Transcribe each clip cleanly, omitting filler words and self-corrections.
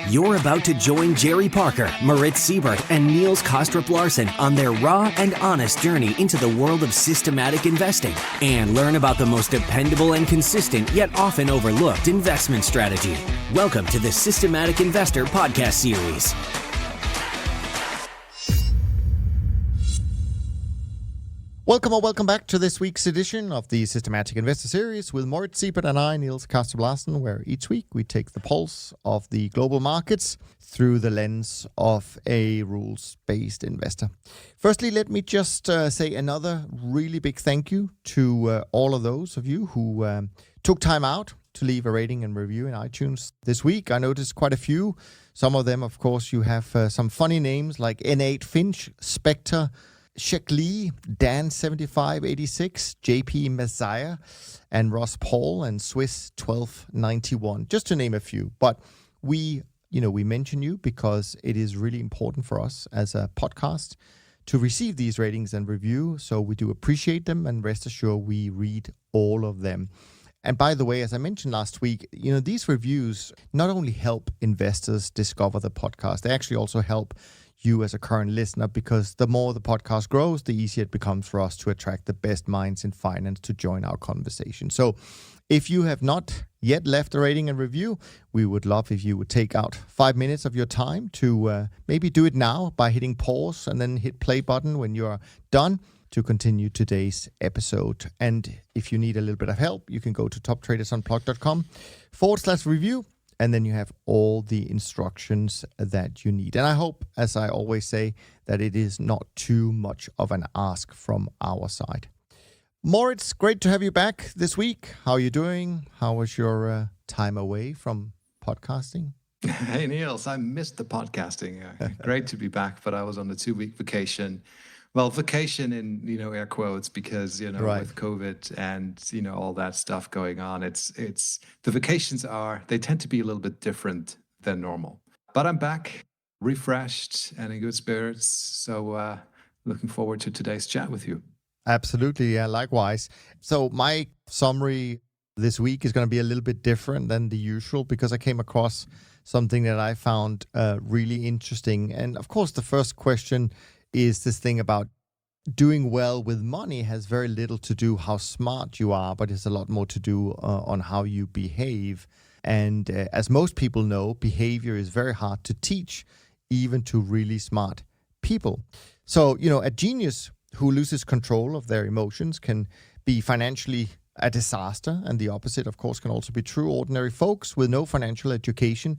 You're about to join Jerry Parker, Moritz Siebert, and Niels Kostrup Larsen on their raw and honest journey into the world of systematic investing and learn about the most dependable and consistent yet often overlooked investment strategy. Welcome to the Systematic Investor podcast series. Welcome back to this week's edition of the Systematic Investor Series with Moritz Siebert and I, Niels Kostrup Larsen, where each week we take the pulse of the global markets through the lens of a rules-based investor. Firstly, let me just say another really big thank you to all of those of you who took time out to leave a rating and review in iTunes this week. I noticed quite a few. Some of them, of course, you have some funny names like N8 Finch, Spectre, Shek Lee, Dan7586, JP Messiah, and Ross Paul, and Swiss 1291, just to name a few. But we mention you because it is really important for us as a podcast to receive these ratings and review. So we do appreciate them, and rest assured we read all of them. And by the way, as I mentioned last week, these reviews not only help investors discover the podcast, they actually also help you as a current listener, because the more the podcast grows, the easier it becomes for us to attract the best minds in finance to join our conversation. So if you have not yet left a rating and review, we would love if you would take out 5 minutes of your time to maybe do it now by hitting pause and then hit play button when you are done to continue today's episode. And if you need a little bit of help, you can go to toptradersunplugged.com/review. And then you have all the instructions that you need. And I hope, as I always say, that it is not too much of an ask from our side. Moritz, great to have you back this week. How are you doing? How was your time away from podcasting? Hey, Niels, I missed the podcasting. Great to be back, but I was on a 2-week vacation. Well, vacation in, air quotes, because, right. With COVID and, all that stuff going on, it's the vacations they tend to be a little bit different than normal. But I'm back, refreshed and in good spirits. So looking forward to today's chat with you. Absolutely. Yeah, likewise. So my summary this week is going to be a little bit different than the usual because I came across something that I found really interesting. And of course, the first question is this thing about doing well with money has very little to do how smart you are, but it's a lot more to do on how you behave. And as most people know, behavior is very hard to teach, even to really smart people. So, a genius who loses control of their emotions can be financially a disaster. And the opposite, of course, can also be true. Ordinary folks with no financial education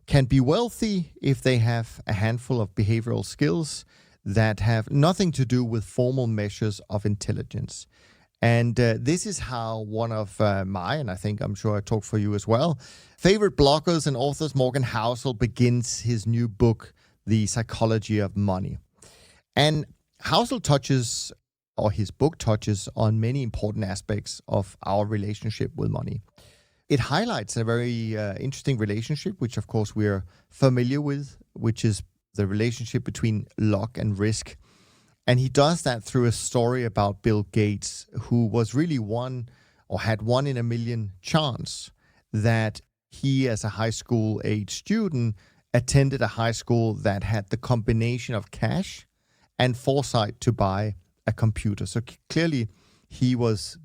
can be wealthy if they have a handful of behavioral skills that have nothing to do with formal measures of intelligence. And this is how one of my, and I'm sure I talk for you as well, favorite bloggers and authors, Morgan Housel, begins his new book, The Psychology of Money. And Housel his book touches on many important aspects of our relationship with money. It highlights a very interesting relationship, which of course we're familiar with, which is the relationship between luck and risk. And he does that through a story about Bill Gates, who was really had 1 in a million chance that he, as a high school age student, attended a high school that had the combination of cash and foresight to buy a computer. So clearly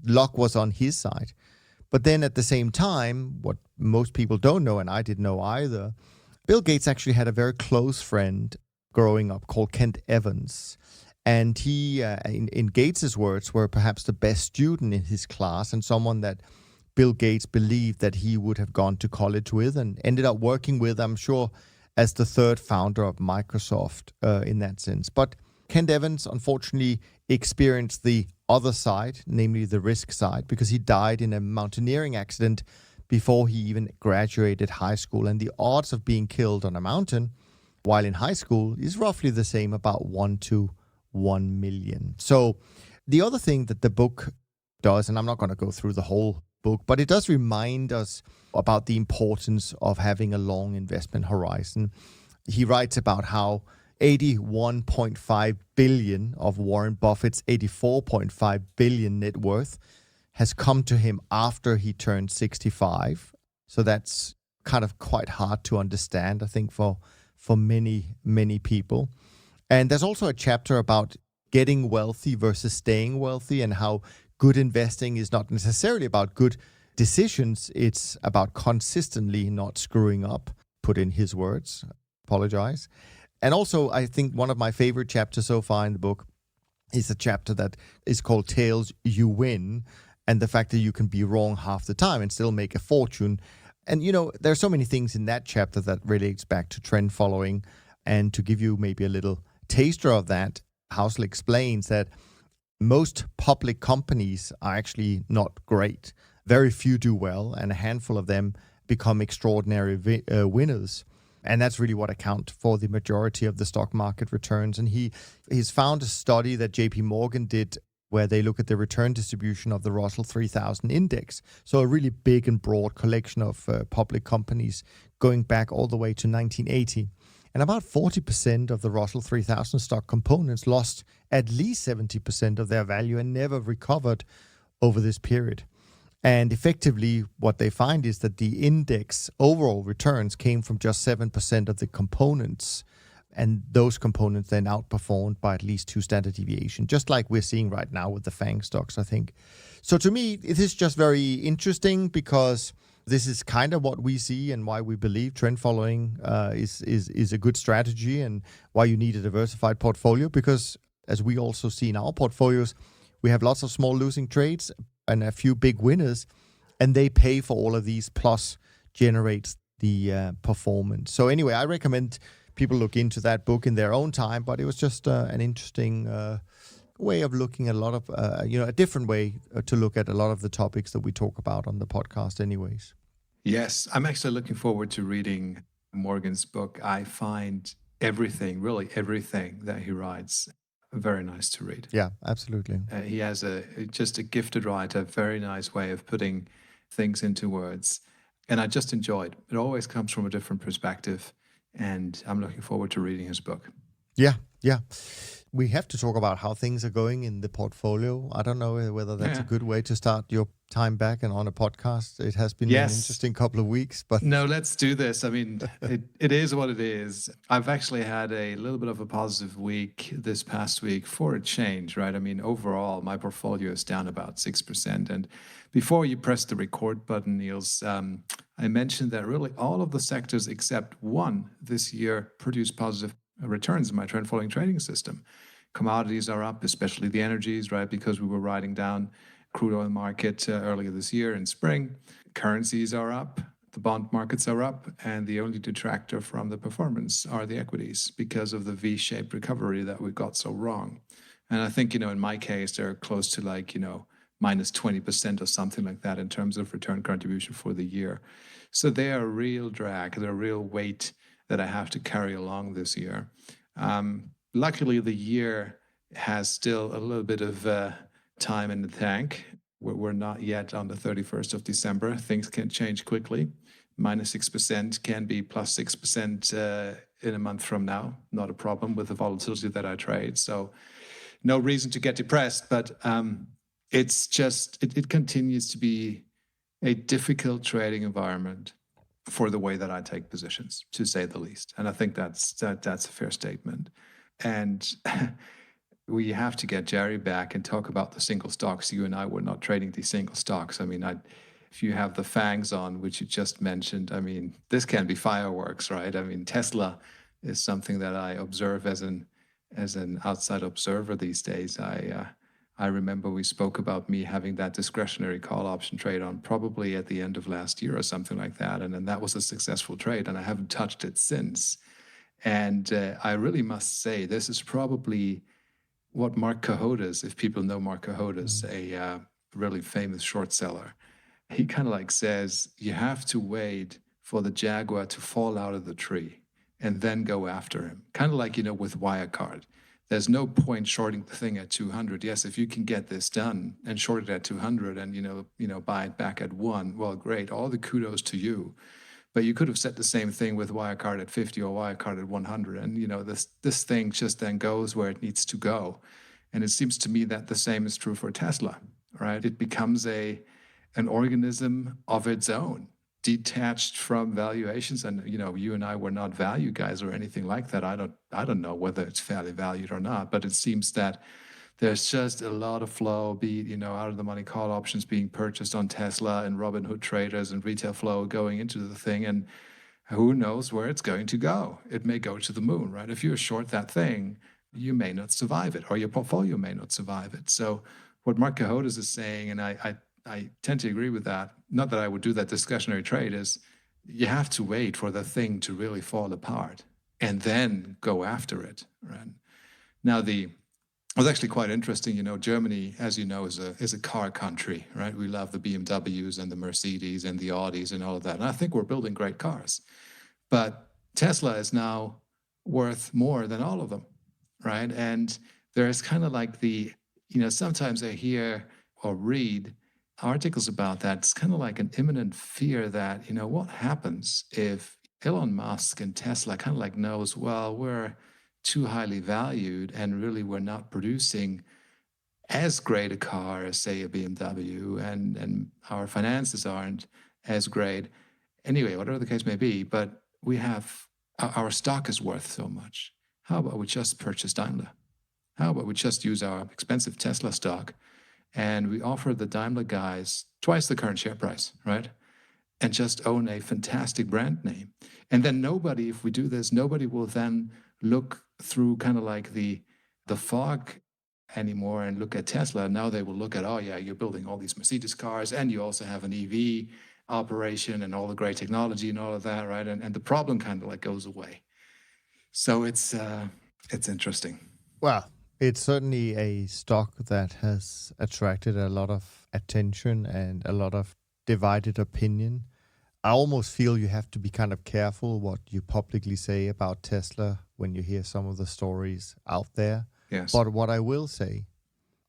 luck was on his side. But then at the same time, what most people don't know, and I didn't know either, Bill Gates actually had a very close friend growing up called Kent Evans. And he, in Gates's words, were perhaps the best student in his class and someone that Bill Gates believed that he would have gone to college with and ended up working with, I'm sure, as the third founder of Microsoft in that sense. But Kent Evans, unfortunately, experienced the other side, namely the risk side, because he died in a mountaineering accident before he even graduated high school. And the odds of being killed on a mountain while in high school is roughly the same, about 1 to 1 million. So the other thing that the book does, and I'm not going to go through the whole book, but it does remind us about the importance of having a long investment horizon. He writes about how 81.5 billion of Warren Buffett's 84.5 billion net worth has come to him after he turned 65. So that's kind of quite hard to understand, I think, for many people. And there's also a chapter about getting wealthy versus staying wealthy, and how good investing is not necessarily about good decisions. It's about consistently not screwing up, put in his words, apologize. And also, I think one of my favorite chapters so far in the book is a chapter that is called Tails You Win, and the fact that you can be wrong half the time and still make a fortune. And, there's so many things in that chapter that relates back to trend following. And to give you maybe a little taster of that, Housel explains that most public companies are actually not great. Very few do well, and a handful of them become extraordinary winners. And that's really what accounts for the majority of the stock market returns. And he's found a study that JP Morgan did where they look at the return distribution of the Russell 3000 index. So a really big and broad collection of public companies going back all the way to 1980. And about 40% of the Russell 3000 stock components lost at least 70% of their value and never recovered over this period. And effectively, what they find is that the index overall returns came from just 7% of the components. And those components then outperformed by at least 2 standard deviation, just like we're seeing right now with the FANG stocks, I think. So to me, it is just very interesting, because this is kind of what we see and why we believe trend following is a good strategy, and why you need a diversified portfolio. Because as we also see in our portfolios, we have lots of small losing trades and a few big winners, and they pay for all of these, plus generates the performance. So anyway, I recommend people look into that book in their own time, but it was just an interesting way of looking at a lot of, a different way to look at a lot of the topics that we talk about on the podcast anyways. Yes, I'm actually looking forward to reading Morgan's book. I find really everything that he writes very nice to read. Yeah, absolutely. He has just a gifted writer, a very nice way of putting things into words. And I just enjoyed it. It always comes from a different perspective. And I'm looking forward to reading his book. Yeah. We have to talk about how things are going in the portfolio. I don't know whether that's a good way to start your time back and on a podcast. It has been an interesting couple of weeks, but no, let's do this. I mean, it is what it is. I've actually had a little bit of a positive week this past week for a change, right? I mean, overall, my portfolio is down about 6%. And before you press the record button, Niels, I mentioned that really all of the sectors except one this year produced positive returns in my trend following trading system. Commodities are up, especially the energies, right? Because we were riding down crude oil market earlier this year in spring. Currencies are up, the bond markets are up, and the only detractor from the performance are the equities because of the V-shaped recovery that we got so wrong. And I think, in my case, they're close to minus 20% or something like that in terms of return contribution for the year. So they are a real drag, they're a real weight that I have to carry along this year. Luckily, the year has still a little bit of time in the tank. We're not yet on the 31st of December. Things can change quickly. Minus 6% can be plus 6% in a month from now. Not a problem with the volatility that I trade. So no reason to get depressed, but it's just, it continues to be a difficult trading environment for the way that I take positions, to say the least. And I think that's a fair statement. And we have to get Jerry back and talk about the single stocks. You and I were not trading these single stocks. I mean, if you have the FANGs on, which you just mentioned, I mean, this can be fireworks, right? I mean, Tesla is something that I observe as an outside observer these days. I remember we spoke about me having that discretionary call option trade on probably at the end of last year or something like that. And then that was a successful trade, and I haven't touched it since. And I really must say, this is probably what Mark Cohodes, if people know Mark Cohodes, a really famous short seller, he kind of says, you have to wait for the jaguar to fall out of the tree and then go after him. Kind of like, with Wirecard. There's no point shorting the thing at 200. Yes, if you can get this done and short it at 200 and, buy it back at 1, well, great. All the kudos to you. But you could have said the same thing with Wirecard at 50 or Wirecard at 100. And, this thing just then goes where it needs to go. And it seems to me that the same is true for Tesla, right? It becomes an organism of its own. detached from valuations. And you and I were not value guys or anything like that. I don't know whether it's fairly valued or not, but it seems that there's just a lot of flow, be it, out of the money call options being purchased on Tesla and Robinhood traders and retail flow going into the thing. And who knows where it's going to go? It may go to the moon, right? If you're short that thing, you may not survive it, or your portfolio may not survive it. So what Mark Cahodas is saying, and I tend to agree with that, not that I would do that discretionary trade, is you have to wait for the thing to really fall apart and then go after it, right? Now, it was actually quite interesting. Germany, as you know, is a car country, right? We love the BMWs and the Mercedes and the Audis and all of that. And I think we're building great cars. But Tesla is now worth more than all of them, right? And there's kind of like sometimes I hear or read articles about that. It's kind of like an imminent fear that, what happens if Elon Musk and Tesla kind of like knows, well, we're too highly valued and really we're not producing as great a car as, say, a BMW, and our finances aren't as great. Anyway, whatever the case may be, but we have our stock is worth so much. How about we just purchase Daimler? How about we just use our expensive Tesla stock and we offer the Daimler guys twice the current share price, right? And just own a fantastic brand name. And then if we do this, nobody will then look through kind of like the fog anymore and look at Tesla. Now they will look at, oh yeah, you're building all these Mercedes cars and you also have an EV operation and all the great technology and all of that, right? And the problem kind of like goes away. So it's interesting. Well, it's certainly a stock that has attracted a lot of attention and a lot of divided opinion. I almost feel you have to be kind of careful what you publicly say about Tesla when you hear some of the stories out there. Yes. But what I will say,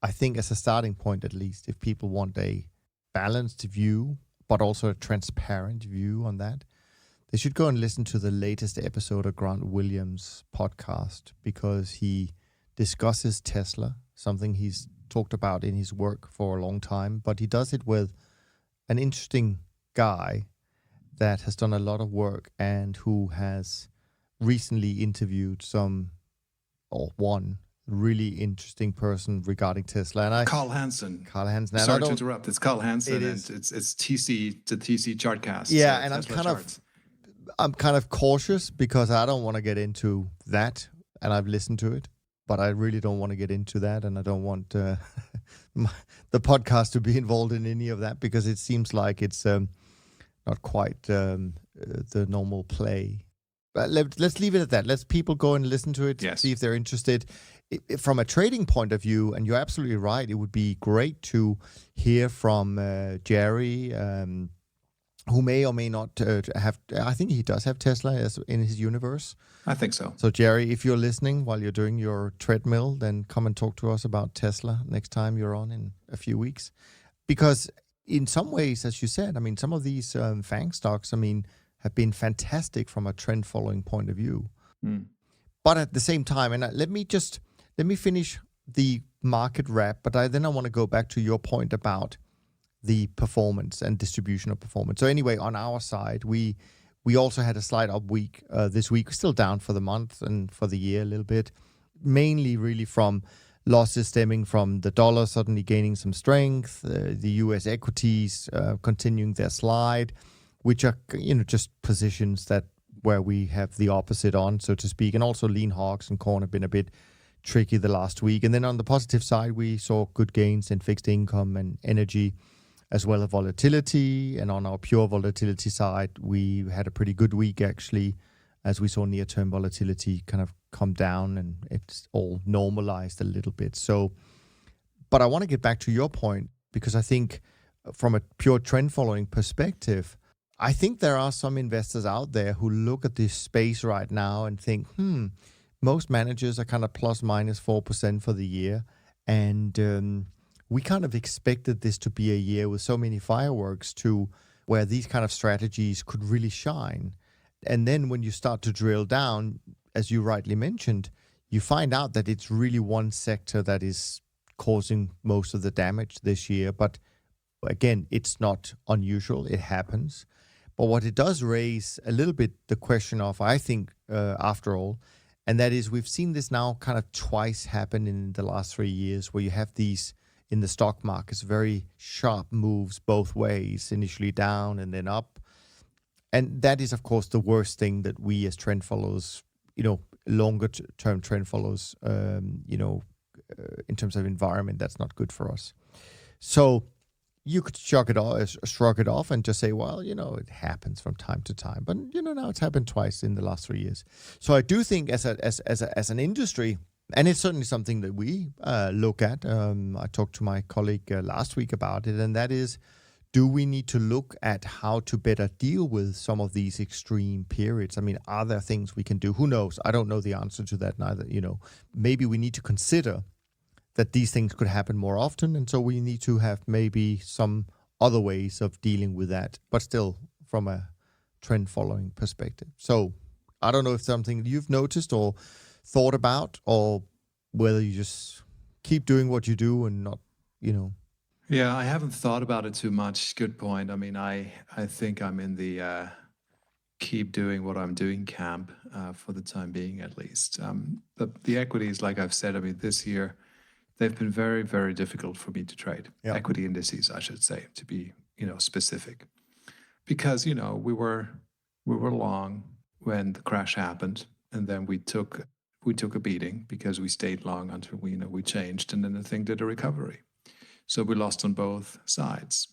I think as a starting point at least, if people want a balanced view, but also a transparent view on that, they should go and listen to the latest episode of Grant Williams' podcast, because he discusses Tesla, something he's talked about in his work for a long time, but he does it with an interesting guy that has done a lot of work and who has recently interviewed one really interesting person regarding Tesla. And Carl Hansen. Sorry to interrupt. It's Carl Hansen. It's TC Chartcast. Yeah, and I'm kind of cautious because I don't want to get into that, and I've listened to it, but I really don't want to get into that, and I don't want the podcast to be involved in any of that, because it seems like it's not quite the normal play. But let's leave it at that. Let's people go and listen to it, yes. See if they're interested. From a trading point of view, and you're absolutely right, it would be great to hear from Jerry, who may or may not have, I think he does have Tesla in his universe. I think so. So Jerry, if you're listening while you're doing your treadmill, then come and talk to us about Tesla next time you're on in a few weeks. Because in some ways, as you said, I mean, some of these FANG stocks, I mean, have been fantastic from a trend following point of view. But at the same time, and let me finish the market wrap, but then I want to go back to your point about the performance and distribution of performance. So anyway, on our side, we also had a slight up week this week. We're still down for the month and for the year a little bit, mainly really from losses stemming from the dollar suddenly gaining some strength, the US equities continuing their slide, which are just positions that where we have the opposite on, so to speak, and also lean hogs and corn have been a bit tricky the last week. And then on the positive side, we saw good gains in fixed income and energy, as well as volatility. And on our pure volatility side, we had a pretty good week, actually, as we saw near-term volatility kind of come down and it's all normalized a little bit. So, but I want to get back to your point, because I think from a pure trend-following perspective, I think there are some investors out there who look at this space right now and think, most managers are kind of plus minus 4% for the year. And we kind of expected this to be a year with so many fireworks to where these kind of strategies could really shine. And then when you start to drill down, as you rightly mentioned, you find out that it's really one sector that is causing most of the damage this year. But again, it's not unusual. It happens. But what it does raise a little bit the question of, I think, after all, and that is we've seen this now kind of twice happen in the last 3 years, where you have these in the stock markets very sharp moves both ways, initially down and then up. And that is, of course, the worst thing that we as trend followers, longer term trend followers, in terms of environment, that's not good for us. So you could shrug it off and just say, well, it happens from time to time. But, now it's happened twice in the last 3 years. So I do think as an industry, and it's certainly something that we look at. I talked to my colleague last week about it, and that is, do we need to look at how to better deal with some of these extreme periods? I mean, are there things we can do? Who knows? I don't know the answer to that neither. Maybe we need to consider that these things could happen more often. And so we need to have maybe some other ways of dealing with that, but still from a trend following perspective. So I don't know if something you've noticed or thought about, or whether you just keep doing what you do and not, Yeah, I haven't thought about it too much. Good point. I mean, I think I'm in the keep doing what I'm doing camp for the time being, at least. The equities, like I've said, I mean, this year, they've been very, very difficult for me to trade. Yeah. Equity indices, I should say, to be, specific. Because, we were long when the crash happened, and then we took a beating because we stayed long until we changed, and then the thing did a recovery. So we lost on both sides.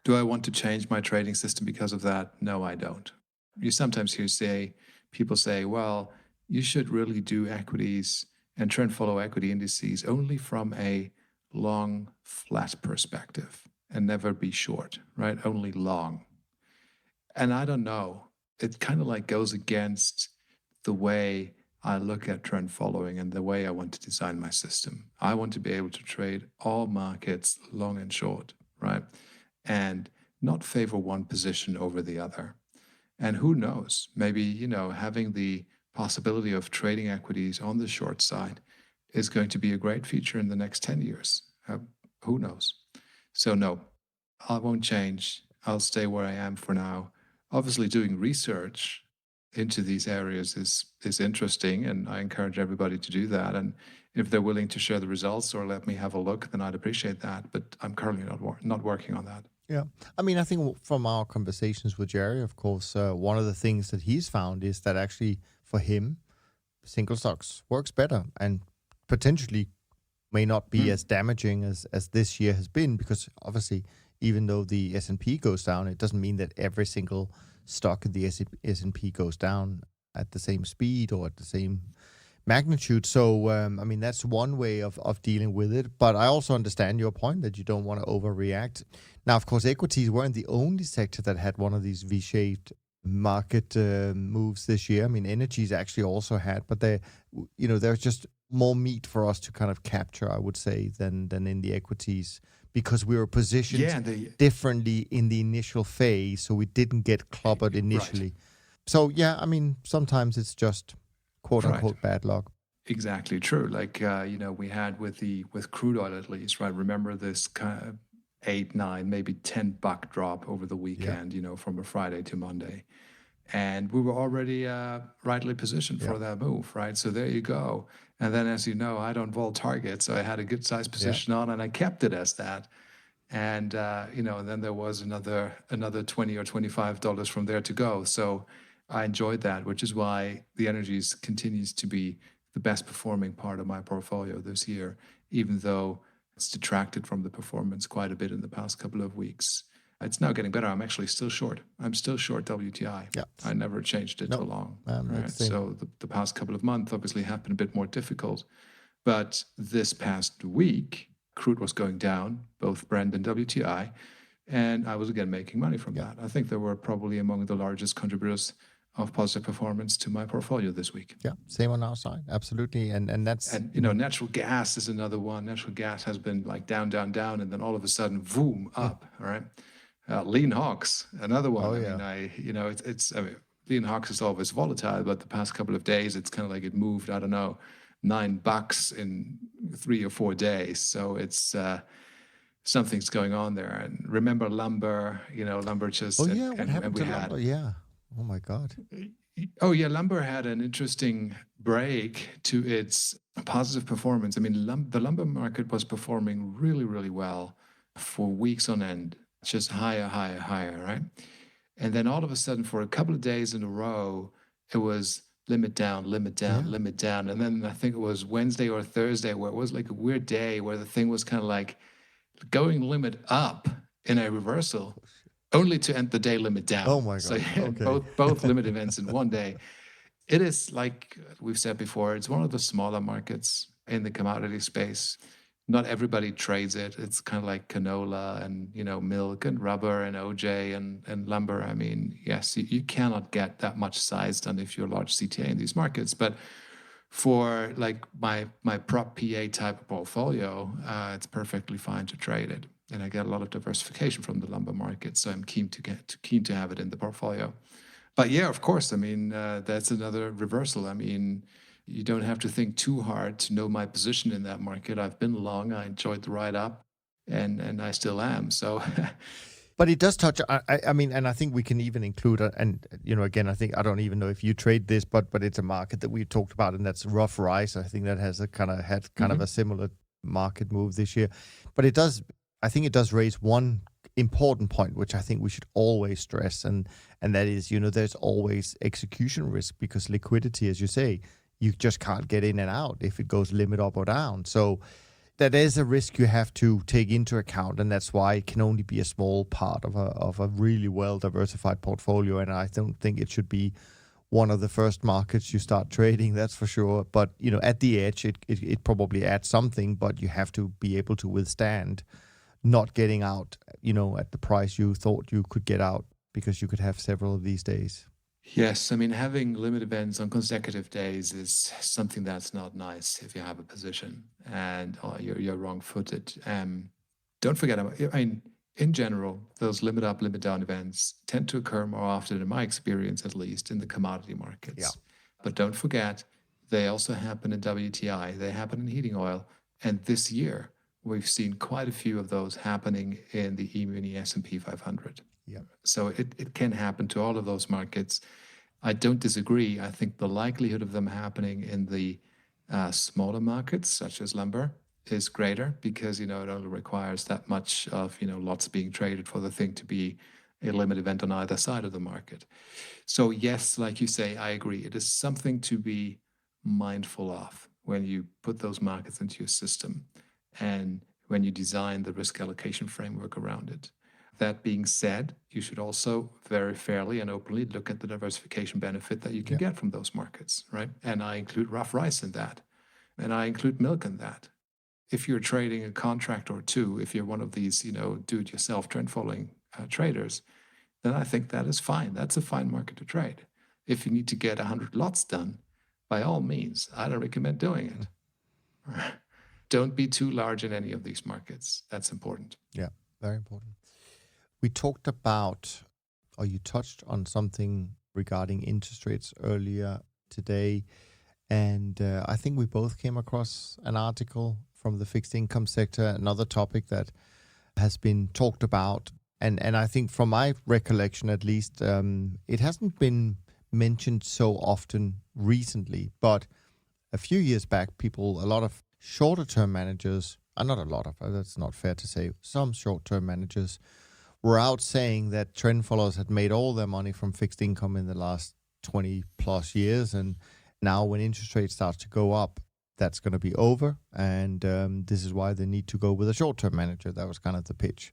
Do I want to change my trading system because of that? No, I don't. You sometimes hear people say, well, you should really do equities and trend follow equity indices only from a long, flat perspective and never be short, right? Only long. And I don't know. It kind of like goes against the way I look at trend following and the way I want to design my system. I want to be able to trade all markets, long and short, right? And not favor one position over the other. And who knows, maybe, having the possibility of trading equities on the short side is going to be a great feature in the next 10 years. Who knows? So no, I won't change. I'll stay where I am for now. Obviously, doing research into these areas is interesting, and I encourage everybody to do that. And if they're willing to share the results or let me have a look, then I'd appreciate that. But I'm currently not working on that. Yeah. I mean, I think from our conversations with Jerry, of course, one of the things that he's found is that actually for him, single stocks works better and potentially may not be as damaging as this year has been, because obviously, even though the S&P goes down, it doesn't mean that every single stock in the S&P goes down at the same speed or at the same magnitude. So, I mean, that's one way of dealing with it. But I also understand your point that you don't want to overreact. Now, of course, equities weren't the only sector that had one of these V-shaped market moves this year. I mean, energies actually also had, but there's just more meat for us to kind of capture, I would say, than in the equities, because we were positioned differently in the initial phase, so we didn't get clobbered initially. Right. So, yeah, I mean, sometimes it's just quote-unquote bad luck. Exactly true. Like, we had with crude oil at least, right? Remember this kind of 8, 9, maybe $10 drop over the weekend, from a Friday to Monday. And we were already rightly positioned for that move, right? So there you go. And then, as you know, I don't vol target, so I had a good size position on, and I kept it as that. And then there was another $20 or $25 from there to go. So I enjoyed that, which is why the energies continues to be the best performing part of my portfolio this year, even though it's detracted from the performance quite a bit in the past couple of weeks. It's now getting better. I'm actually still short. I'm still short WTI. Yeah. I never changed it for long. Right? So the past couple of months obviously have been a bit more difficult. But this past week, crude was going down, both Brent and WTI, and I was again making money from that. I think they were probably among the largest contributors of positive performance to my portfolio this week. Yeah, same on our side, absolutely, and that's natural gas is another one. Natural gas has been like down, and then all of a sudden, boom, up. All right, lean hogs, another one. Lean hogs is always volatile, but the past couple of days, it's kind of like it moved. I don't know, $9 in 3 or 4 days. So it's something's going on there. And remember lumber, lumber Oh just, yeah, what and happened we to had, lumber? Yeah. Oh my God. oh yeah, lumber had an interesting break to its positive performance. I mean, the lumber market was performing really, really well for weeks on end, just higher, higher, higher, right? And then all of a sudden, for a couple of days in a row, it was limit down, limit down, Yeah. limit down. And then I think it was Wednesday or Thursday where it was like a weird day where the thing was kind of like going limit up in a reversal, only to end the day limit Oh down. my So you God. had Okay. both limit events in one day. It is like we've said before, it's one of the smaller markets in the commodity space. Not everybody trades it. It's kind of like canola and milk and rubber and OJ and lumber. I mean, yes, you cannot get that much size done if you're a large CTA in these markets. But for like my prop PA type of portfolio, it's perfectly fine to trade it, and I get a lot of diversification from the lumber market. So I'm keen to have it in the portfolio. But yeah, of course. I mean, that's another reversal. I mean, you don't have to think too hard to know my position in that market. I've been long. I enjoyed the ride up, and I still am. So But it does touch. I mean, and I think we can even include, and again, I think I don't even know if you trade this, but it's a market that we talked about, and that's rough rice. I think that has had of a similar market move this year. But it does. I think it does raise one important point, which I think we should always stress, and that is, there's always execution risk because liquidity, as you say, you just can't get in and out if it goes limit up or down. So that is a risk you have to take into account, and that's why it can only be a small part of a really well diversified portfolio. And I don't think it should be one of the first markets you start trading, that's for sure. But at the edge, it probably adds something, but you have to be able to withstand not getting out, at the price you thought you could get out, because you could have several of these days. yes, I mean, having limit events on consecutive days is something that's not nice if you have a position and you're wrong-footed. Don't forget, I mean, in general, those limit up, limit down events tend to occur more often, in my experience at least, in the commodity markets. Yeah. But don't forget, they also happen in WTI, they happen in heating oil, and this year we've seen quite a few of those happening in the E-mini S&P 500. Yeah. So it can happen to all of those markets. I don't disagree. I think the likelihood of them happening in the smaller markets, such as lumber, is greater because, it only requires that much of, lots being traded for the thing to be a limit event on either side of the market. So yes, like you say, I agree. It is something to be mindful of when you put those markets into your system and when you design the risk allocation framework around it. That being said, you should also very fairly and openly look at the diversification benefit that you can get from those markets, right? And I include rough rice in that, and I include milk in that. If you're trading a contract or two, if you're one of these, do-it-yourself trend-following traders, then I think that is fine. That's a fine market to trade. If you need to get 100 lots done, by all means, I don't recommend doing it. Don't be too large in any of these markets. That's important. Yeah, very important. We talked about, or you touched on something regarding interest rates earlier today. And I think we both came across an article from the fixed income sector, another topic that has been talked about. And I think from my recollection, at least, it hasn't been mentioned so often recently. But a few years back, a lot of shorter term managers, not a lot of, that's not fair to say, some short term managers were out saying that trend followers had made all their money from fixed income in the last 20 plus years. And now when interest rates start to go up, that's going to be over. And this is why they need to go with a short term manager. That was kind of the pitch.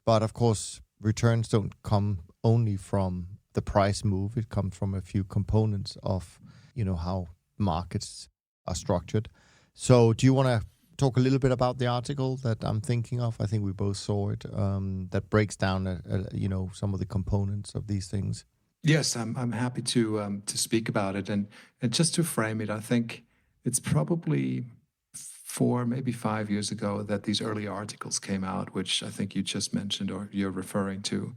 But of course, returns don't come only from the price move. It comes from a few components of, how markets are structured. So do you want to talk a little bit about the article that I'm thinking of? I think we both saw it, that breaks down, some of the components of these things. Yes, I'm happy to speak about it. And just to frame it, I think it's probably 4, maybe 5 years ago that these early articles came out, which I think you just mentioned or you're referring to.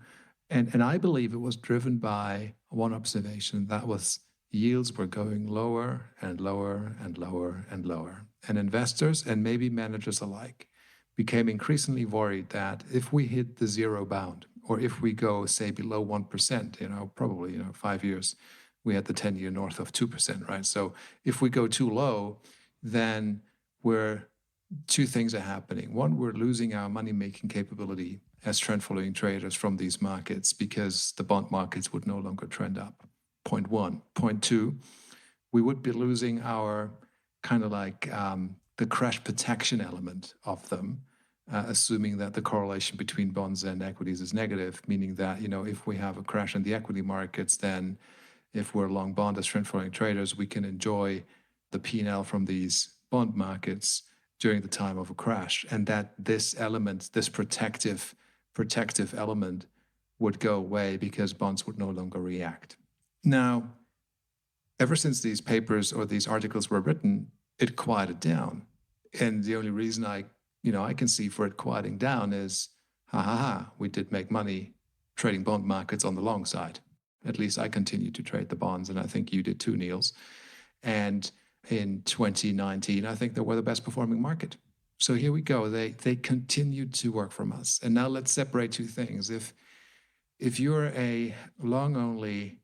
And I believe it was driven by one observation, that was yields were going lower and lower and lower and lower. And investors and maybe managers alike became increasingly worried that if we hit the zero bound, or if we go, say, below 1%, probably, 5 years, we had the 10-year north of 2%, right? So if we go too low, then two things are happening. One, we're losing our money-making capability as trend following traders from these markets because the bond markets would no longer trend up. Point one. Point two, we would be losing our kind of like the crash protection element of them, assuming that the correlation between bonds and equities is negative, meaning that, if we have a crash in the equity markets, then if we're long bond as trend following traders, we can enjoy the P&L from these bond markets during the time of a crash, and that this element, this protective element, would go away because bonds would no longer react. Now, ever since these papers or these articles were written, it quieted down. And the only reason I can see for it quieting down is, we did make money trading bond markets on the long side. At least I continued to trade the bonds, and I think you did too, Niels. And in 2019, I think they were the best performing market. So here we go. They continued to work from us. And now let's separate two things. If you're a long-only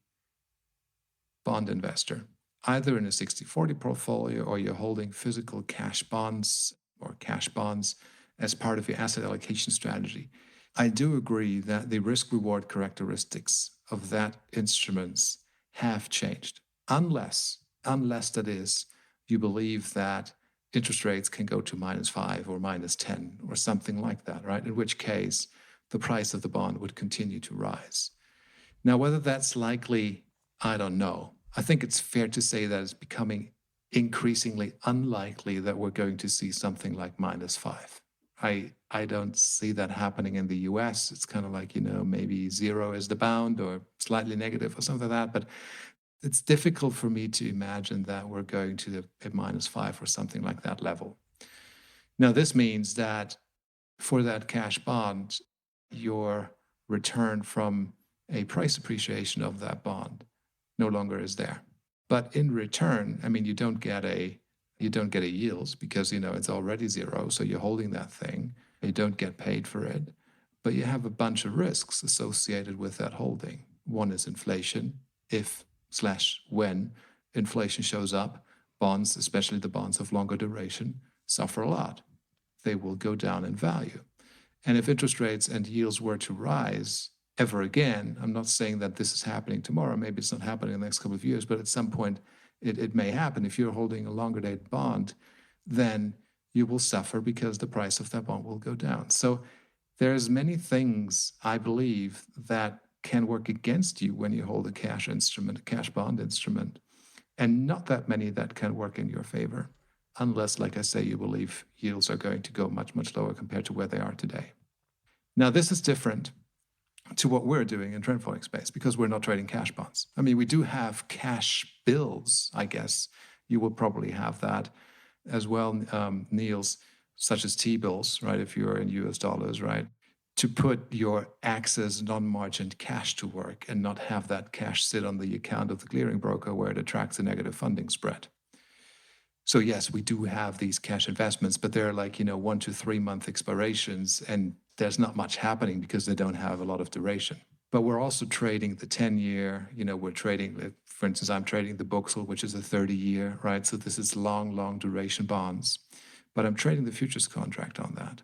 bond investor, either in a 60-40 portfolio or you're holding physical cash bonds or cash bonds as part of your asset allocation strategy, I do agree that the risk-reward characteristics of that instruments have changed, unless that is, you believe that interest rates can go to -5 or -10 or something like that, right? In which case, the price of the bond would continue to rise. Now, whether that's likely, I don't know. I think it's fair to say that it's becoming increasingly unlikely that we're going to see something like -5. I don't see that happening in the US. It's kind of like, maybe zero is the bound or slightly negative or something like that. But it's difficult for me to imagine that we're going to a -5 or something like that level. Now, this means that for that cash bond, your return from a price appreciation of that bond no longer is there. But in return, you don't get a yield because, it's already zero. So you're holding that thing. You don't get paid for it, but you have a bunch of risks associated with that holding. One is inflation. If/when inflation shows up, bonds, especially the bonds of longer duration, suffer a lot. They will go down in value. And if interest rates and yields were to rise ever again, I'm not saying that this is happening tomorrow, maybe it's not happening in the next couple of years, but at some point it may happen. If you're holding a longer dated bond, then you will suffer because the price of that bond will go down. So there's many things, I believe, that can work against you when you hold a cash instrument, a cash bond instrument, and not that many that can work in your favor, unless, like I say, you believe yields are going to go much, much lower compared to where they are today. Now, this is different to what we're doing in trend following space because we're not trading cash bonds. We do have cash bills, I guess. You will probably have that as well, Niels, such as T-bills, right, if you're in US dollars, right, to put your access non-margined cash to work and not have that cash sit on the account of the clearing broker where it attracts a negative funding spread. So yes, we do have these cash investments, but they're like, 1 to 3 month expirations, and there's not much happening because they don't have a lot of duration. But we're also trading the 10-year, we're trading, for instance, I'm trading the Buxel, which is a 30-year, right? So this is long duration bonds, but I'm trading the futures contract on that.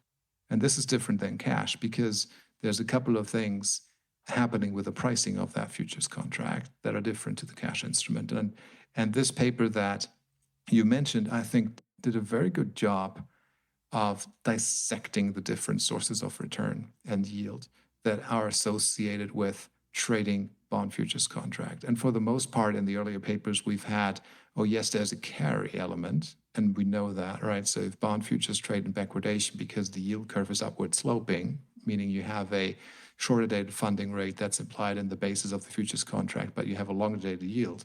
And this is different than cash because there's a couple of things happening with the pricing of that futures contract that are different to the cash instrument. And this paper that you mentioned, I think, did a very good job of dissecting the different sources of return and yield that are associated with trading bond futures contract. And for the most part, in the earlier papers, we've had, oh yes, there's a carry element, and we know that, right? So if bond futures trade in backwardation because the yield curve is upward sloping, meaning you have a shorter dated funding rate that's implied in the basis of the futures contract, but you have a longer dated yield,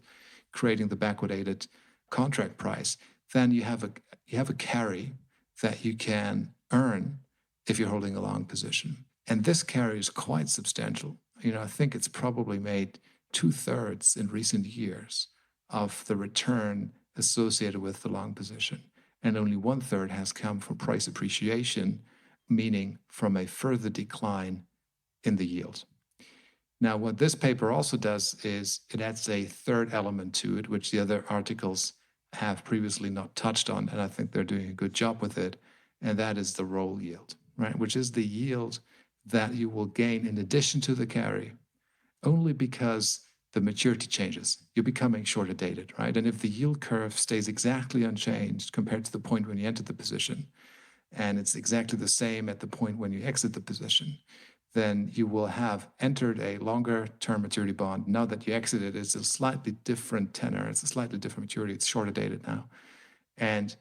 creating the backwardated contract price, then you have a carry that you can earn if you're holding a long position. And this carry is quite substantial. I think it's probably made 2/3 in recent years of the return associated with the long position. And only 1/3 has come from price appreciation meaning from a further decline in the yield. Now, what this paper also does is it adds a third element to it, which the other articles have previously not touched on, and I think they're doing a good job with it, and that is the roll yield, right? Which is the yield that you will gain in addition to the carry, only because the maturity changes. You're becoming shorter dated, right? And if the yield curve stays exactly unchanged compared to the point when you entered the position, and it's exactly the same at the point when you exit the position, then you will have entered a longer term maturity bond. Now that you exited, it's a slightly different tenor. It's a slightly different maturity. It's shorter dated now. And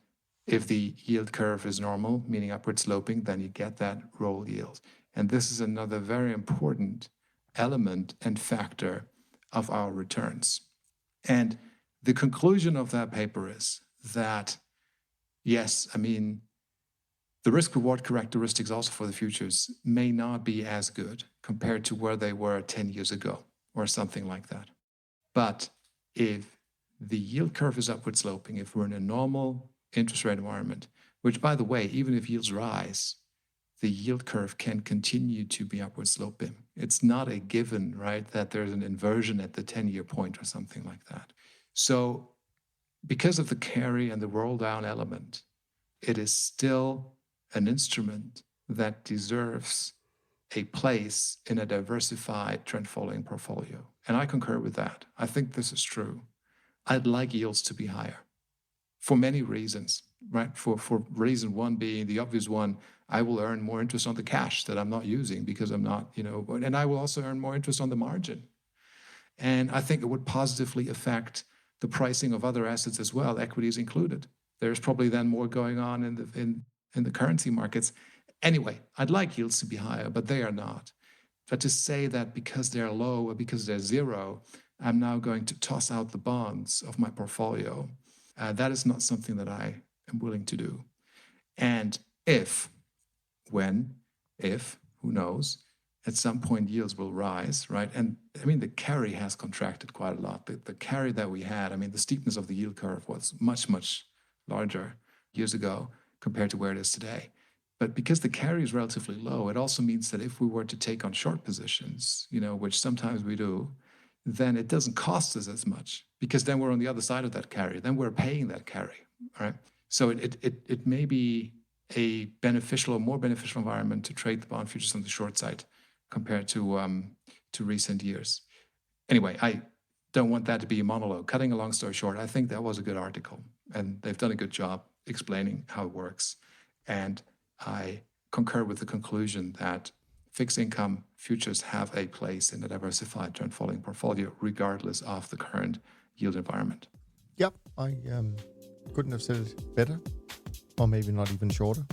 if the yield curve is normal, meaning upward sloping, then you get that roll yield. And this is another very important element and factor of our returns. And the conclusion of that paper is that, yes, I mean, the risk-reward characteristics also for the futures may not be as good compared to where they were 10 years ago or something like that. But if the yield curve is upward sloping, if we're in a normal interest rate environment, which, by the way, even if yields rise, the yield curve can continue to be upward sloping. It's not a given, right, that there's an inversion at the 10-year point or something like that. So because of the carry and the roll down element, it is still an instrument that deserves a place in a diversified trend following portfolio. And I concur with that. I think this is true. I'd like yields to be higher for many reasons, right? For reason one being the obvious one, I will earn more interest on the cash that I'm not using because I'm not, and I will also earn more interest on the margin. And I think it would positively affect the pricing of other assets as well, equities included. There's probably then more going on in the currency markets. Anyway, I'd like yields to be higher, but they are not. But to say that because they're low or because they're zero, I'm now going to toss out the bonds of my portfolio, that is not something that I am willing to do. And who knows, at some point yields will rise, right? And I mean, the carry has contracted quite a lot. The carry that we had, I mean, the steepness of the yield curve was much, much larger years ago compared to where it is today. But because the carry is relatively low, it also means that if we were to take on short positions, which sometimes we do, then it doesn't cost us as much because then we're on the other side of that carry. Then we're paying that carry, right? So it may be a beneficial or more beneficial environment to trade the bond futures on the short side compared to recent years. Anyway, I don't want that to be a monologue. Cutting a long story short, I think that was a good article, and they've done a good job explaining how it works. And I concur with the conclusion that fixed income futures have a place in a diversified trend following portfolio, regardless of the current yield environment. Yep, I couldn't have said it better, or maybe not even shorter.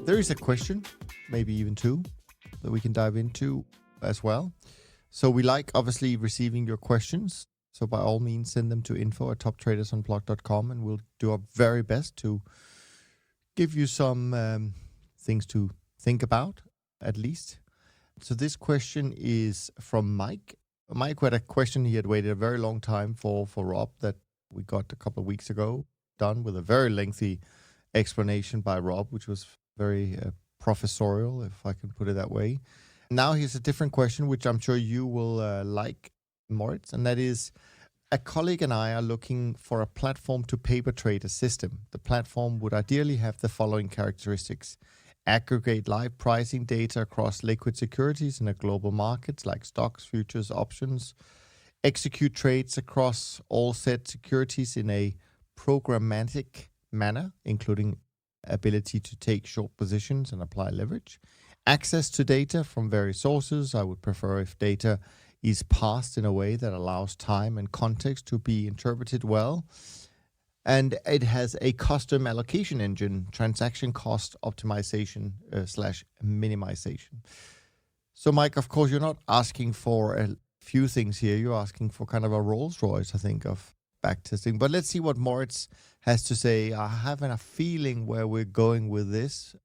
There is a question, maybe even two, that we can dive into as well. So we like, obviously, receiving your questions. So by all means, send them to info@toptradersunplugged.com, and we'll do our very best to give you some things to think about, at least. So this question is from Mike. Mike had a question he had waited a very long time for Rob that we got a couple of weeks ago, done with a very lengthy explanation by Rob, which was very professorial, if I can put it that way. Now here's a different question, which I'm sure you will like, Moritz, and that is, a colleague and I are looking for a platform to paper trade a system. The platform would ideally have the following characteristics: aggregate live pricing data across liquid securities in a global markets like stocks, futures, options, execute trades across all said securities in a programmatic manner, including ability to take short positions and apply leverage, access to data from various sources. I would prefer if data is passed in a way that allows time and context to be interpreted well. And it has a custom allocation engine, transaction cost optimization / minimization. So, Mike, of course, you're not asking for a few things here. You're asking for kind of a Rolls Royce, I think, of backtesting. But let's see what Moritz has to say. I have a feeling where we're going with this,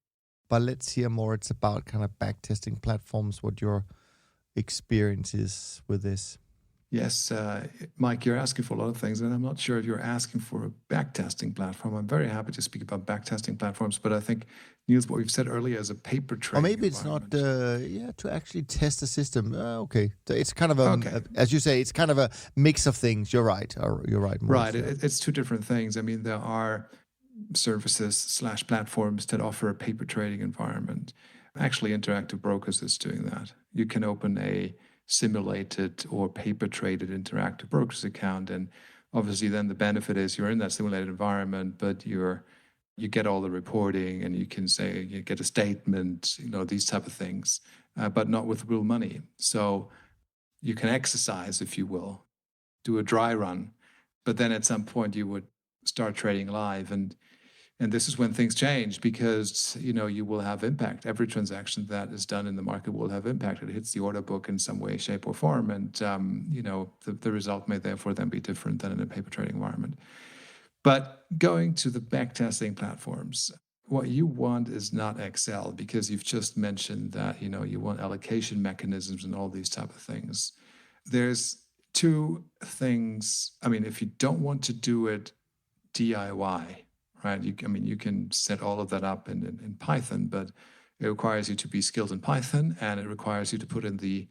but let's hear Moritz about kind of backtesting platforms, what your experiences with this? Yes, Mike, you're asking for a lot of things, and I'm not sure if you're asking for a backtesting platform. I'm very happy to speak about backtesting platforms, but I think, Niels, what we've said earlier is a paper Or trading maybe it's not, environment. to actually test the system. Okay. So it's kind of a, Okay. as you say, it's kind of a mix of things. You're right. You're right, Moritz. Right. It's two different things. I mean, there are services / platforms that offer a paper trading environment. Actually, Interactive Brokers is doing that. You can open a simulated or paper traded Interactive Brokers account, and obviously then the benefit is you're in that simulated environment, but you get all the reporting, and you can say you get a statement, these type of things, but not with real money. So you can exercise, if you will, do a dry run, but then at some point you would start trading live, and this is when things change, because you will have impact. Every transaction that is done in the market will have impact. It hits the order book in some way, shape, or form, and the result may therefore then be different than in a paper trading environment. But going to the backtesting platforms, what you want is not Excel, because you've just mentioned that you want allocation mechanisms and all these type of things. There's two things. I mean, if you don't want to do it DIY, right? You can set all of that up in Python, but it requires you to be skilled in Python, and it requires you to put in the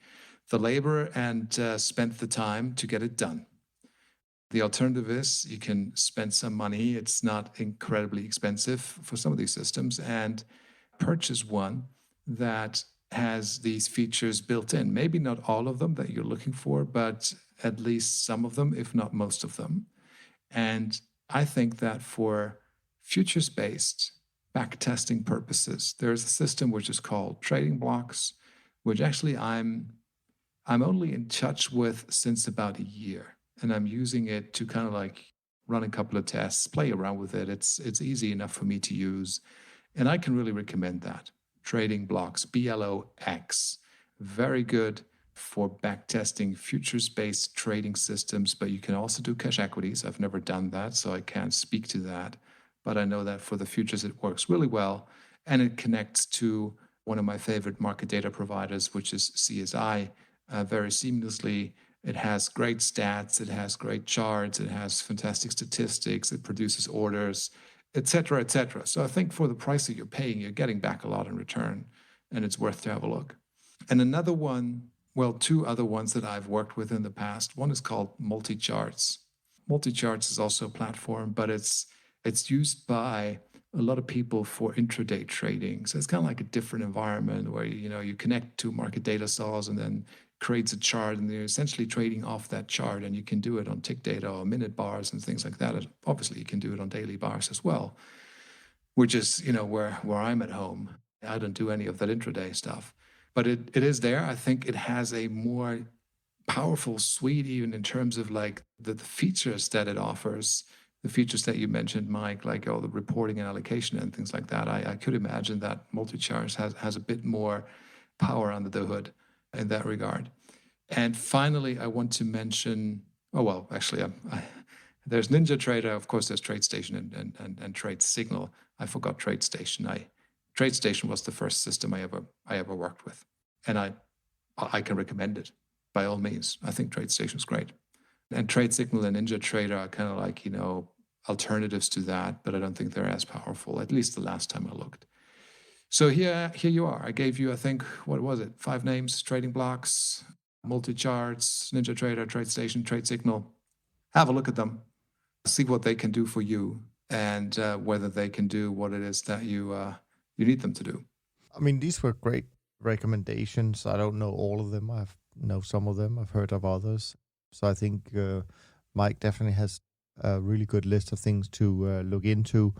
labor and spend the time to get it done. The alternative is you can spend some money. It's not incredibly expensive for some of these systems, and purchase one that has these features built in. Maybe not all of them that you're looking for, but at least some of them, if not most of them. And I think that for futures-based backtesting purposes, there's a system which is called trading blocks, which actually I'm only in touch with since about a year, and I'm using it to kind of like run a couple of tests, play around with it. It's easy enough for me to use, and I can really recommend that. Trading blocks, BLOX, very good for backtesting futures-based trading systems, but you can also do cash equities. I've never done that, so I can't speak to that. But I know that for the futures, it works really well, and it connects to one of my favorite market data providers, which is CSI, very seamlessly. It has great stats, it has great charts, it has fantastic statistics, it produces orders, etc., etc. So I think for the price that you're paying, you're getting back a lot in return, and it's worth to have a look. And another one, well, two other ones that I've worked with in the past. One is called Multicharts. Multicharts is also a platform, but it's used by a lot of people for intraday trading. So it's kind of like a different environment where you connect to market data source and then creates a chart, and you're essentially trading off that chart, and you can do it on tick data or minute bars and things like that. And obviously, you can do it on daily bars as well, which is where I'm at home. I don't do any of that intraday stuff, but it is there. I think it has a more powerful suite, even in terms of like the features that it offers, the features that you mentioned, Mike, like all the reporting and allocation and things like that. I could imagine that Multicharts has a bit more power under the hood in that regard. And finally, I want to mention, there's NinjaTrader, of course, there's TradeStation and TradeSignal. I forgot TradeStation. TradeStation was the first system I ever worked with, and I can recommend it by all means. I think TradeStation is great, and TradeSignal and NinjaTrader are kind of like alternatives to that, but I don't think they're as powerful. At least the last time I looked. So here you are. I gave you, I think, what was it? 5 names: trading blocks, Multicharts, NinjaTrader, TradeStation, TradeSignal. Have a look at them, see what they can do for you, and whether they can do what it is that you need them to do. I mean, these were great recommendations. I don't know all of them. I know some of them. I've heard of others. So I think Mike definitely has a really good list of things to look into.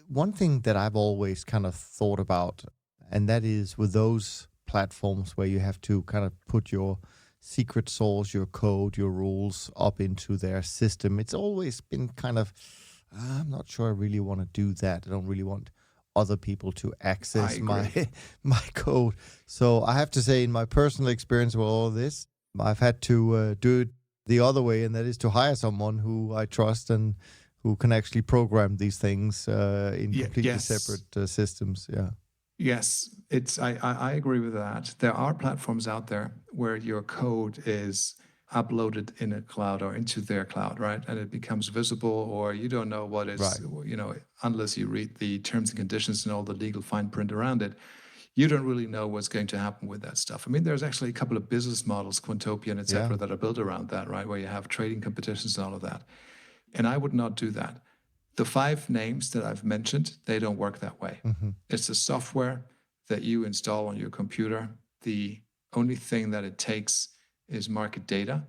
One thing that I've always kind of thought about, and that is with those platforms where you have to kind of put your secret sauce, your code, your rules up into their system. It's always been kind of, I'm not sure I really want to do that. I don't really want other people to access my code. So I have to say, in my personal experience with all of this, I've had to do it the other way, and that is to hire someone who I trust and who can actually program these things in completely separate systems. Yeah. Yes, I agree with that. There are platforms out there where your code is uploaded in a cloud or into their cloud, right? And it becomes visible, or you don't know what it's, Right. unless you read the terms and conditions and all the legal fine print around it, you don't really know what's going to happen with that stuff. I mean, there's actually a couple of business models, Quantopian, et Yeah. cetera, that are built around that, right? Where you have trading competitions and all of that. And I would not do that. The 5 names that I've mentioned, they don't work that way. Hmm. It's a software that you install on your computer. The only thing that it takes is market data,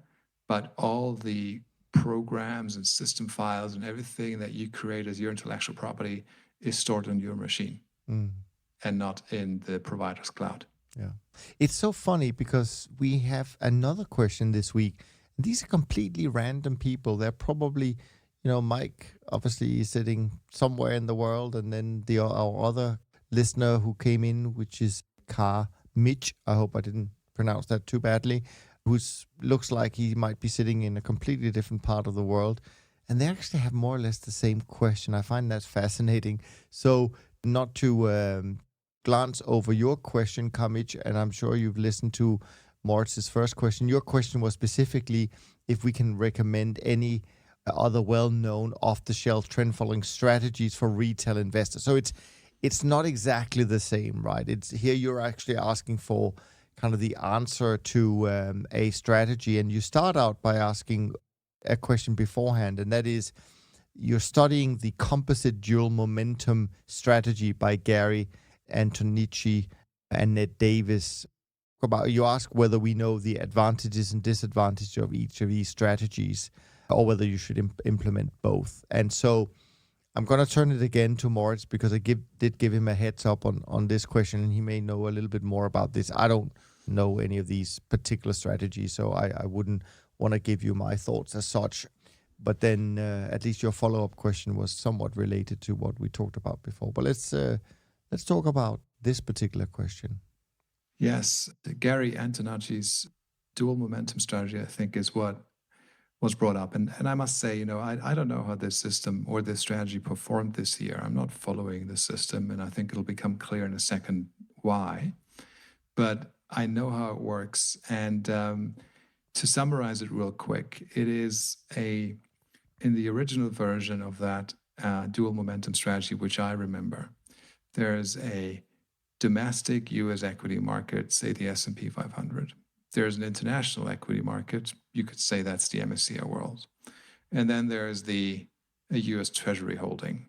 but all the programs and system files and everything that you create as your intellectual property is stored on your machine Mm. and not in the provider's cloud. Yeah. It's so funny because we have another question this week. These are completely random people. They're probably, Mike obviously is sitting somewhere in the world, and then our other listener who came in, which is Carmich. I hope I didn't pronounce that too badly. Who looks like he might be sitting in a completely different part of the world, and they actually have more or less the same question. I find that fascinating. So, not to glance over your question, Carmich, and I'm sure you've listened to Moritz's first question. Your question was specifically if we can recommend any other well-known off-the-shelf trend-following strategies for retail investors. So it's not exactly the same, right? It's here you're actually asking for kind of the answer to a strategy, and you start out by asking a question beforehand, and that is you're studying the composite dual momentum strategy by Gary Antonici and Ned Davis. You ask whether we know the advantages and disadvantages of each of these strategies, or whether you should implement both. And so I'm going to turn it again to Moritz because I did give him a heads up on this question, and he may know a little bit more about this. I don't know any of these particular strategies, so I wouldn't want to give you my thoughts as such. But then at least your follow-up question was somewhat related to what we talked about before. But let's talk about this particular question. Yes, Gary Antonacci's dual momentum strategy, I think, is what was brought up. And I must say, I don't know how this system or this strategy performed this year. I'm not following the system, and I think it'll become clear in a second why. But I know how it works. And to summarize it real quick, it is in the original version of that dual momentum strategy, which I remember, there's a domestic U.S. equity market, say the S&P 500. There's an international equity market. You could say that's the MSCI World. And then there's a U.S. Treasury holding.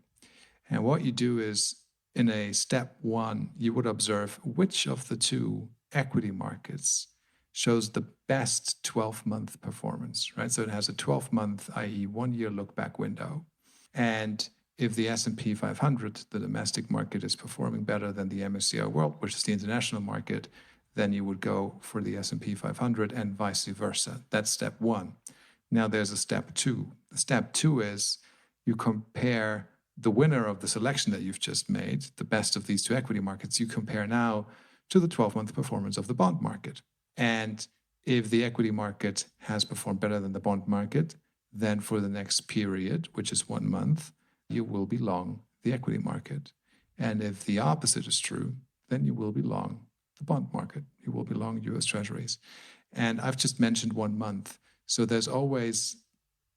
And what you do is, in a step 1, you would observe which of the 2 equity markets shows the best 12-month performance, right? So it has a 12-month, i.e. 1-year look-back window. And if the S&P 500, the domestic market, is performing better than the MSCI World, which is the international market, then you would go for the S&P 500 and vice versa. That's step 1. Now there's a step 2. The step 2 is you compare the winner of the selection that you've just made, the best of these 2 equity markets, you compare now to the 12-month performance of the bond market. And if the equity market has performed better than the bond market, then for the next period, which is 1 month, you will be long the equity market. And if the opposite is true, then you will be long the bond market. You will be long US Treasuries. And I've just mentioned 1 month. So there's always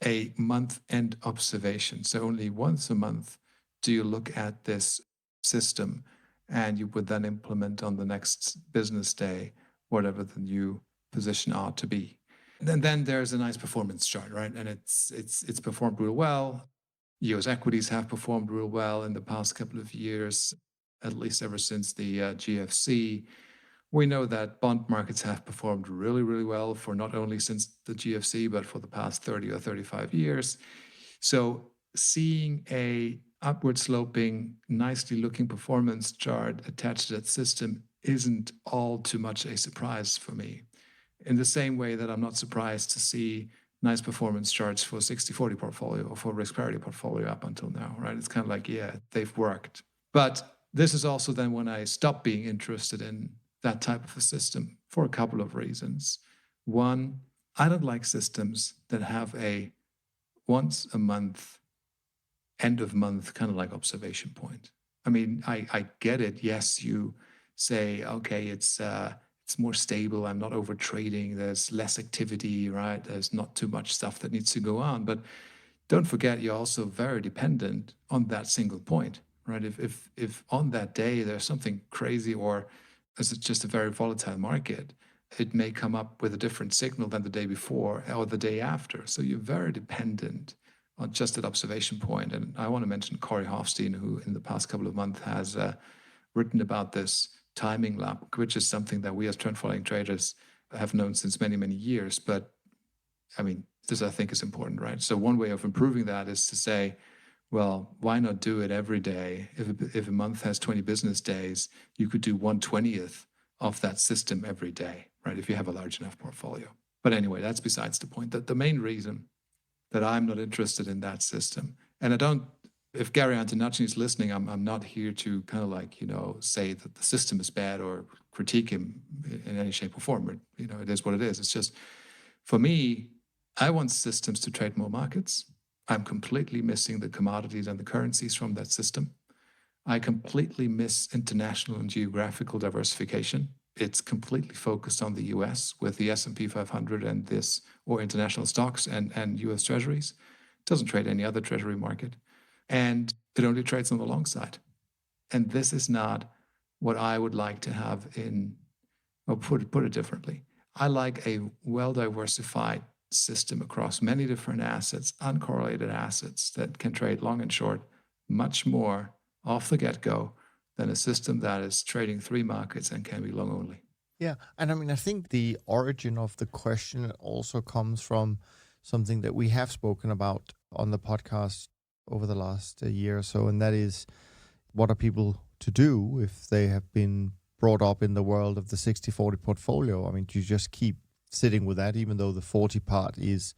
a month-end observation. So only once a month do you look at this system, and you would then implement on the next business day whatever the new position ought to be. And then there's a nice performance chart, right? And it's performed real well. US equities have performed real well in the past couple of years, at least ever since the GFC. We know that bond markets have performed really, really well for not only since the GFC, but for the past 30 or 35 years. So seeing a upward sloping, nicely looking performance chart attached to that system isn't all too much a surprise for me. In the same way that I'm not surprised to see nice performance charts for 60/40 portfolio or for risk parity portfolio up until now, right? It's kind of like, yeah, they've worked. But this is also then when I stopped being interested in that type of a system for a couple of reasons. One, I don't like systems that have a once a month, end of month kind of like observation point. I mean, I get it. Yes, you say, okay, it's more stable. I'm not over trading. There's less activity, right? There's not too much stuff that needs to go on. But don't forget, you're also very dependent on that single point, right? If on that day there's something crazy, or is it just a very volatile market, it may come up with a different signal than the day before or the day after. So you're very dependent on just that observation point. And I want to mention Corey Hofstein, who in the past couple of months has written about this timing lag, which is something that we as trend following traders have known since many, many years. But I mean, this I think is important, right? So one way of improving that is to say, well, why not do it every day? If a month has 20 business days, you could do 1/20th of that system every day, right? If you have a large enough portfolio. But anyway, that's besides the point. That the main reason that I'm not interested in that system, and I don't, if Gary Antonacci is listening, I'm not here to kind of like, say that the system is bad or critique him in any shape or form. It is what it is. It's just, for me, I want systems to trade more markets. I'm completely missing the commodities and the currencies from that system. I completely miss international and geographical diversification. It's completely focused on the US with the S&P 500 and this, or international stocks and US treasuries. It doesn't trade any other treasury market. And it only trades on the long side. And this is not what I would like to have in, or put it differently. I like a well-diversified system across many different assets, uncorrelated assets that can trade long and short much more off the get-go than a system that is trading three markets and can be long only. Yeah. And I mean, I think the origin of the question also comes from something that we have spoken about on the podcast over the last year or so, and that is, what are people to do if they have been brought up in the world of the 60-40 portfolio? I mean, do you just keep sitting with that, even though the 40 part is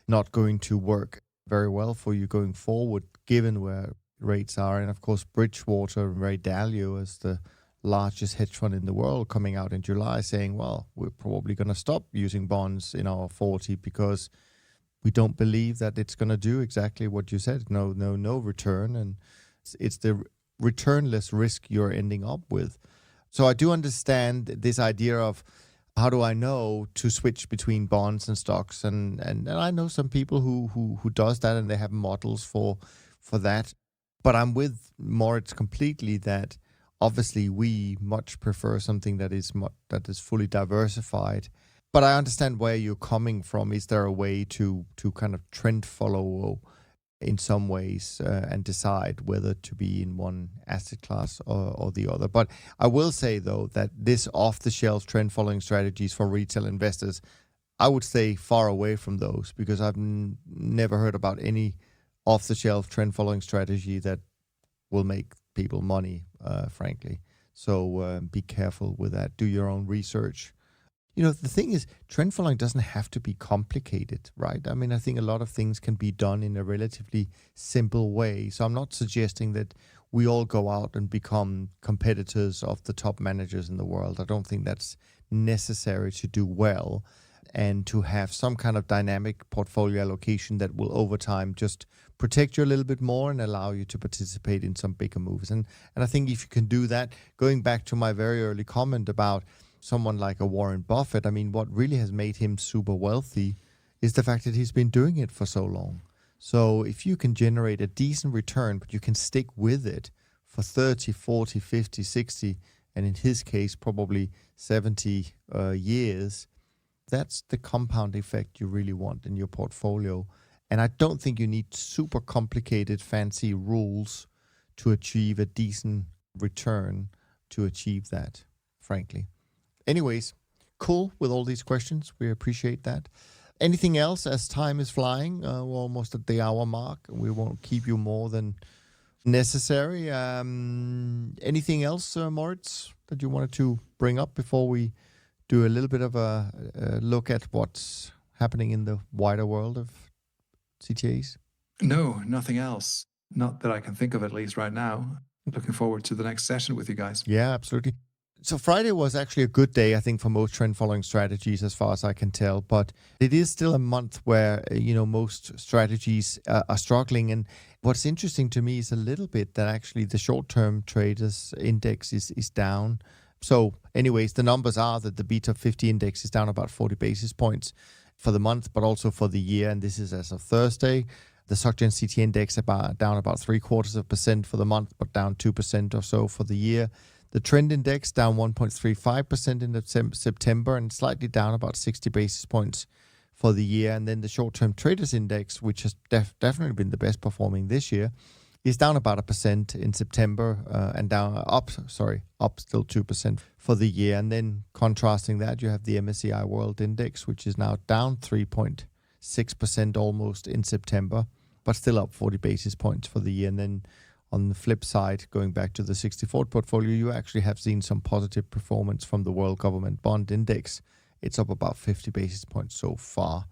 not going to work very well for you going forward, given where rates are? And of course, Bridgewater and Ray Dalio, as the largest hedge fund in the world, coming out in July saying, well, we're probably going to stop using bonds in our 40 because we don't believe that it's going to do exactly what you said. No return. And it's the returnless risk you're ending up with. So I do understand this idea of, how do I know to switch between bonds and stocks? And I know some people who does that, and they have models for that. But I'm with Moritz completely that obviously we much prefer something that is fully diversified. But I understand where you're coming from. Is there a way to kind of trend follow in some ways and decide whether to be in one asset class or the other? But I will say, though, that this off-the-shelf trend following strategies for retail investors, I would stay far away from those, because I've never heard about any off-the-shelf trend following strategy that will make people money, frankly. So be careful with that. Do your own research. The thing is, trend following doesn't have to be complicated, right? I mean, I think a lot of things can be done in a relatively simple way. So I'm not suggesting that we all go out and become competitors of the top managers in the world. I don't think that's necessary to do well, and to have some kind of dynamic portfolio allocation that will over time just protect you a little bit more and allow you to participate in some bigger moves. And I think if you can do that, going back to my very early comment about someone like a Warren Buffett, I mean, what really has made him super wealthy is the fact that he's been doing it for so long. So if you can generate a decent return, but you can stick with it for 30, 40, 50, 60, and in his case, probably 70 years, that's the compound effect you really want in your portfolio. And I don't think you need super complicated, fancy rules to achieve a decent return to achieve that, frankly. Anyways, cool with all these questions. We appreciate that. Anything else, as time is flying? We're almost at the hour mark. We won't keep you more than necessary. Anything else, Moritz, that you wanted to bring up before we do a little bit of a look at what's happening in the wider world of CTAs? No, nothing else. Not that I can think of, at least right now. Looking forward to the next session with you guys. Yeah, absolutely. So Friday was actually a good day, I think, for most trend following strategies as far as I can tell. But it is still a month where, most strategies are struggling. And what's interesting to me is a little bit that actually the short-term traders index is down. So anyways, the numbers are that the beta 50 index is down about 40 basis points for the month, but also for the year. And this is as of Thursday. The SocGen CT index down about 0.75% for the month, but down 2% or so for the year. The trend index down 1.35% in September and slightly down about 60 basis points for the year. And then the short-term traders index, which has definitely been the best performing this year, is down about 1% in September and up still 2% for the year. And then contrasting that, you have the MSCI World Index, which is now down 3.6% almost in September, but still up 40 basis points for the year. And then on the flip side, going back to the 64 portfolio, you actually have seen some positive performance from the World Government Bond Index. It's up about 50 basis points so far.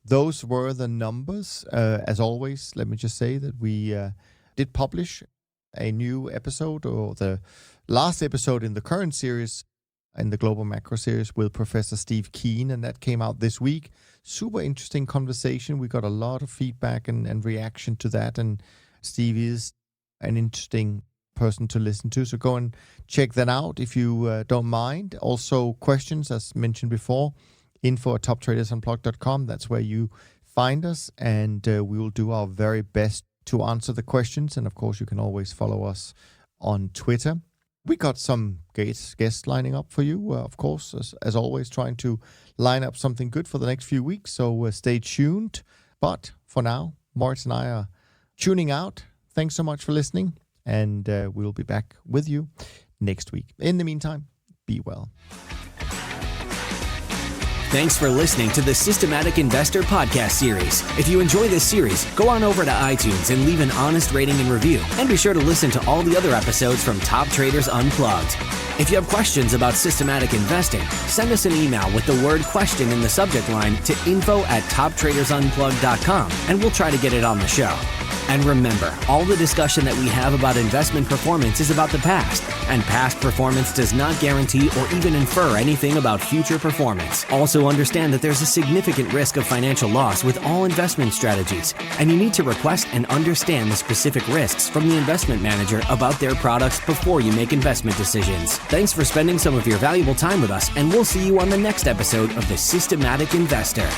Those were the numbers. As always, let me just say that we did publish a new episode, or the last episode in the current series, in the Global Macro series, with Professor Steve Keen, and that came out this week. Super interesting conversation. We got a lot of feedback and reaction to that, and Steve is an interesting person to listen to. So go and check that out if you don't mind. Also, questions, as mentioned before, info@toptradersunplugged.com. That's where you find us, and we will do our very best to answer the questions. And of course, you can always follow us on Twitter. We got some guests lining up for you, of course, as always, trying to line up something good for the next few weeks. So stay tuned. But for now, Moritz and I are tuning out. Thanks so much for listening, and we'll be back with you next week. In the meantime, be well. Thanks for listening to the Systematic Investor podcast series. If you enjoy this series, go on over to iTunes and leave an honest rating and review. And be sure to listen to all the other episodes from Top Traders Unplugged. If you have questions about systematic investing, send us an email with the word question in the subject line to info@toptradersunplugged.com, and we'll try to get it on the show. And remember, all the discussion that we have about investment performance is about the past, and past performance does not guarantee or even infer anything about future performance. Also understand that there's a significant risk of financial loss with all investment strategies, and you need to request and understand the specific risks from the investment manager about their products before you make investment decisions. Thanks for spending some of your valuable time with us, and we'll see you on the next episode of The Systematic Investor.